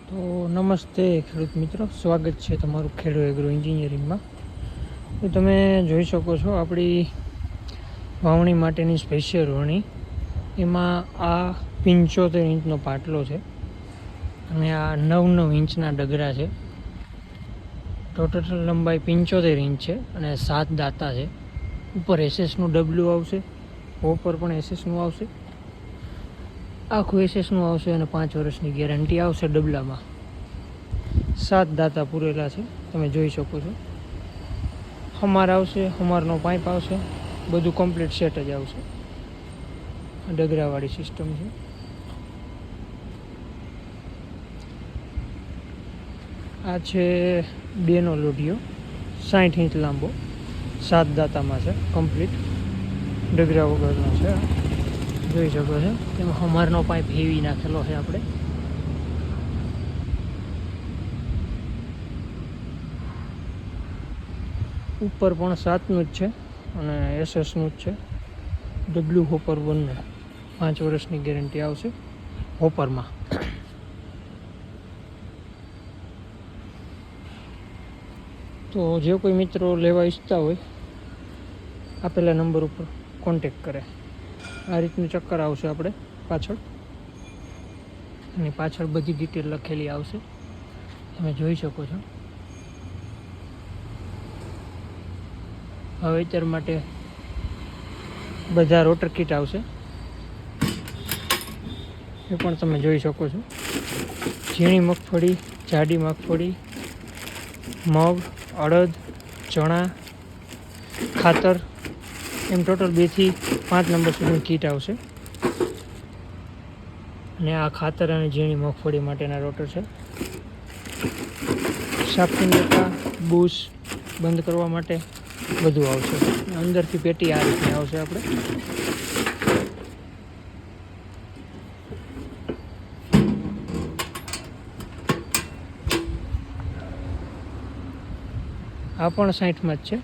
તો નમસ્તે ખેડૂત મિત્રો, સ્વાગત છે તમારું ખેડૂ એગ્રો એન્જિનિયરિંગમાં. તો તમે જોઈ શકો છો આપણી વાવણી માટેની સ્પેશિયલ વરણી. એમાં આ 75 ઇંચનો પાટલો છે અને આ 9 ઇંચના ડગરા છે. ટોટલ લંબાઈ 75 ઇંચ છે અને 7 દાંતા છે. ઉપર એસએસનું ડબલું આવશે, ઉપર પણ એસએસનું આવશે, આખું એસએસનું આવશે અને 5 વર્ષની ગેરંટી આવશે. ડબલામાં 7 દાંતા પૂરેલા છે, તમે જોઈ શકો છો. હમાર આવશે, હમારનો પાઇપ આવશે, બધું કમ્પ્લીટ સેટ જ આવશે. ડગરાવાળી સિસ્ટમ છે. આ છે 2નો લોઢિયો, 60 ઇંચ લાંબો, 7 દાંતામાં છે, કમ્પ્લીટ ડગરા વગરનો છે. જોઈ શકો છો તેમાં હમારનો પાઇપ હેવી નાખેલો છે આપણે. ઉપર પણ 7નું જ છે અને એસએસનું જ છે. ડબલ્યુ હોપર 1 5 વર્ષની ગેરંટી આવશે હોપરમાં. તો જે કોઈ મિત્રો લેવા ઈચ્છતા હોય આપેલા નંબર ઉપર કોન્ટેક કરે. આ રીતનું ચક્કર આવશે આપણે પાછળ, અને પાછળ બધી ડિટેલ લખેલી આવશે, તમે જોઈ શકો છો. હવે અત્યાર માટે બધા રોટર કીટ આવશે, એ પણ તમે જોઈ શકો છો. ઝીણી મગફળી, જાડી મગફળી, મગ, અડદ, ચણા, ખાતર, એમ ટોટલ 2 થી 5 નંબર સુધીની કીટ આવશે. અને આ ખાતર અને ઝીણી મગફળી માટેના રોટર છે. સાફિંગ ડેટા, બુશ બંધ કરવા માટે બધું આવશે. અંદરથી પેટી આ રીતની આવશે. આપણે આ પણ 60માં જ છે.